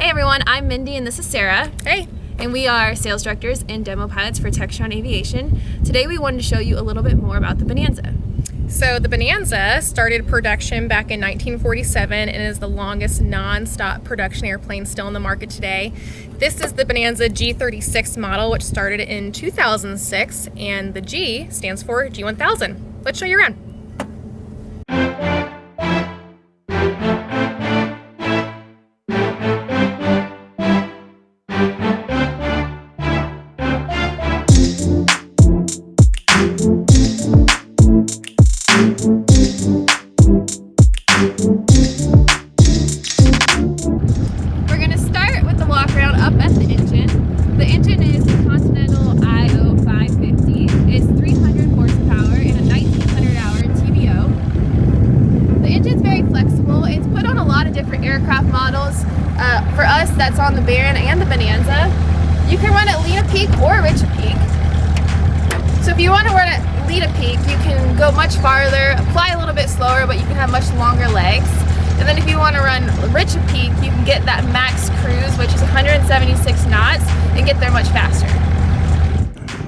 Hey everyone, I'm Mindy and this is Sarah. Hey! And we are sales directors and demo pilots for Textron Aviation. Today we wanted to show you a little bit more about the Bonanza. So the Bonanza started production back in 1947 and is the longest non-stop production airplane still in the market today. This is the Bonanza G36 model, which started in 2006, and the G stands for G1000. Let's show you around. We're going to start with the walk around up at the engine. The engine is a Continental IO 550. It's 300 horsepower and a 1900 hour TBO. The engine's very flexible. It's put on a lot of different aircraft models. For us, that's on the Baron and the Bonanza. You can run it lead a peak or rich a peak. So if you want to run it lead a peak, you can go much farther, fly a little bit slower, but you can have much longer legs. And then if you want to run rich a peak, you can get that max cruise, which is 176 knots, and get there much faster.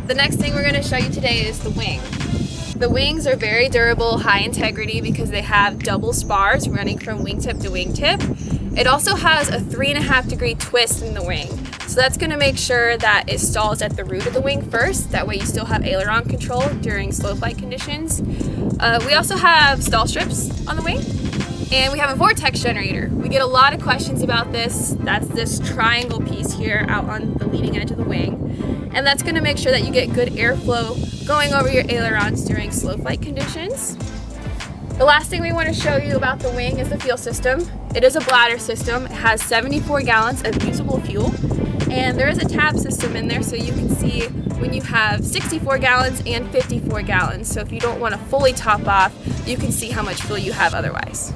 The next thing we're going to show you today is the wing. The wings are very durable, high integrity because they have double spars running from wingtip to wingtip. It also has a 3.5-degree twist in the wing. So that's going to make sure that it stalls at the root of the wing first. That way you still have aileron control during slow flight conditions. We also have stall strips on the wing. And we have a VORTEX generator. We get a lot of questions about this. That's this triangle piece here out on the leading edge of the wing. And that's going to make sure that you get good airflow going over your ailerons during slow flight conditions. The last thing we want to show you about the wing is the fuel system. It is a bladder system. It has 74 gallons of usable fuel. And there is a tab system in there so you can see when you have 64 gallons and 54 gallons. So if you don't want to fully top off, you can see how much fuel you have otherwise.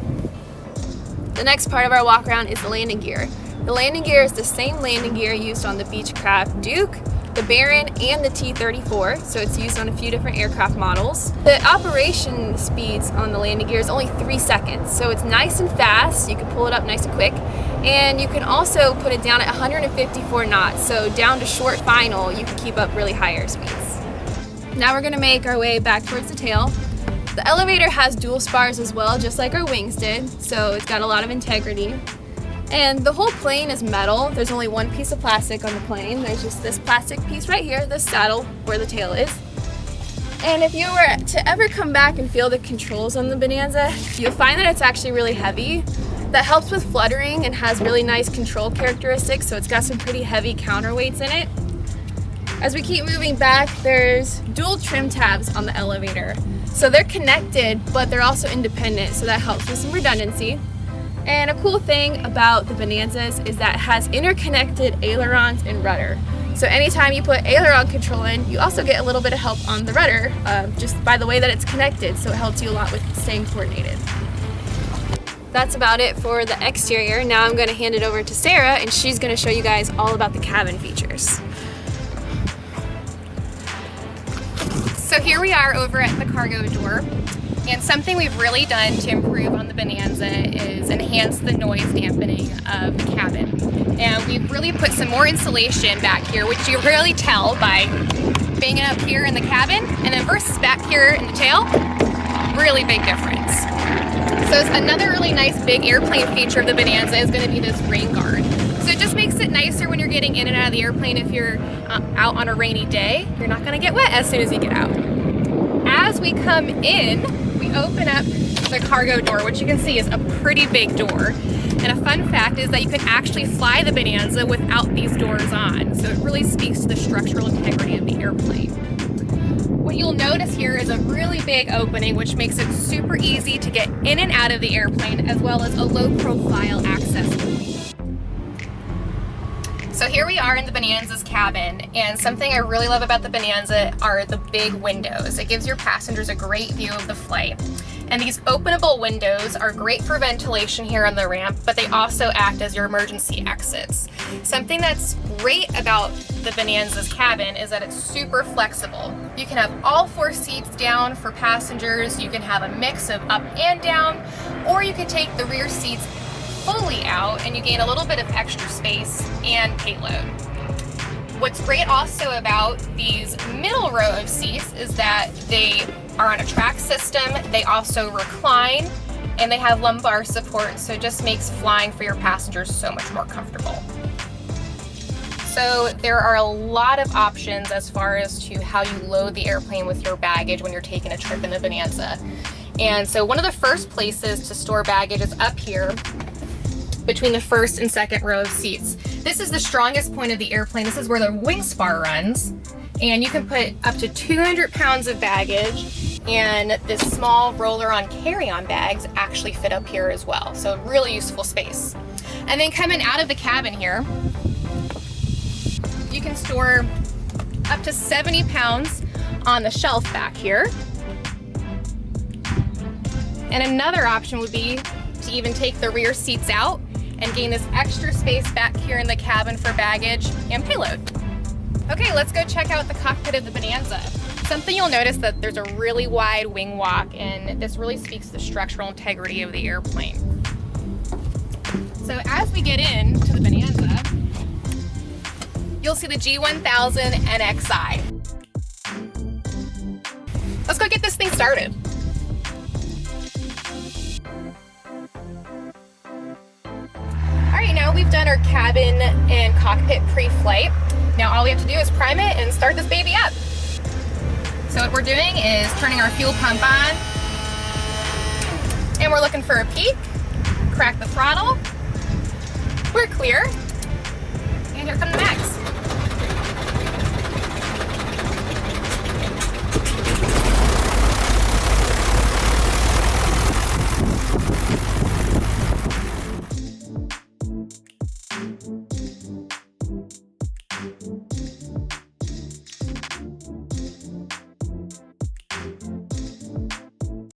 The next part of our walk around is the landing gear. The landing gear is the same landing gear used on the Beechcraft Duke, the Baron, and the T-34, so it's used on a few different aircraft models. The operation speeds on the landing gear is only 3 seconds, so it's nice and fast. You can pull it up nice and quick, and you can also put it down at 154 knots, so down to short final, you can keep up really high air speeds. Now we're going to make our way back towards the tail. The elevator has dual spars as well, just like our wings did, so it's got a lot of integrity. And the whole plane is metal. There's only one piece of plastic on the plane. There's just this plastic piece right here, this saddle where the tail is. And if you were to ever come back and feel the controls on the Bonanza, you'll find that it's actually really heavy. That helps with fluttering and has really nice control characteristics, so it's got some pretty heavy counterweights in it. As we keep moving back, there's dual trim tabs on the elevator. So they're connected, but they're also independent, so that helps with some redundancy. And a cool thing about the Bonanzas is that it has interconnected ailerons and rudder. So anytime you put aileron control in, you also get a little bit of help on the rudder, just by the way that it's connected, so it helps you a lot with staying coordinated. That's about it for the exterior. Now I'm going to hand it over to Sarah, and she's going to show you guys all about the cabin features. So here we are over at the cargo door, and something we've really done to improve on the Bonanza is enhance the noise dampening of the cabin. And we've really put some more insulation back here, which you really tell by banging up here in the cabin, and then versus back here in the tail, really big difference. So another really nice big airplane feature of the Bonanza is going to be this rain guard. So it just makes it nicer when you're getting in and out of the airplane. If you're out on a rainy day, you're not going to get wet as soon as you get out. As we come in, we open up the cargo door, which you can see is a pretty big door. And a fun fact is that you can actually fly the Bonanza without these doors on. So it really speaks to the structural integrity of the airplane. What you'll notice here is a really big opening, which makes it super easy to get in and out of the airplane, as well as a low profile access point. So here we are in the Bonanza's cabin, and something I really love about the Bonanza are the big windows. It gives your passengers a great view of the flight. And these openable windows are great for ventilation here on the ramp, but they also act as your emergency exits. Something that's great about the Bonanza's cabin is that it's super flexible. You can have all 4 seats down for passengers, you can have a mix of up and down, or you can take the rear seats fully out and you gain a little bit of extra space and payload. What's great also about these middle row of seats is that they are on a track system, they also recline, and they have lumbar support, so it just makes flying for your passengers so much more comfortable. So there are a lot of options as far as to how you load the airplane with your baggage when you're taking a trip in the Bonanza. And so one of the first places to store baggage is up here between the first and second row of seats. This is the strongest point of the airplane. This is where the wing spar runs. And you can put up to 200 pounds of baggage, and this small roller-on carry-on bags actually fit up here as well. So really useful space. And then coming out of the cabin here, you can store up to 70 pounds on the shelf back here. And another option would be to even take the rear seats out and gain this extra space back here in the cabin for baggage and payload. Okay, let's go check out the cockpit of the Bonanza. Something you'll notice that there's a really wide wing walk, and this really speaks to the structural integrity of the airplane. So as we get into the Bonanza, you'll see the G1000 NXi. Let's go get this thing started. All right, now we've done our cabin and cockpit pre-flight. Now all we have to do is prime it and start this baby up. So what we're doing is turning our fuel pump on, and we're looking for a peak, crack the throttle, we're clear.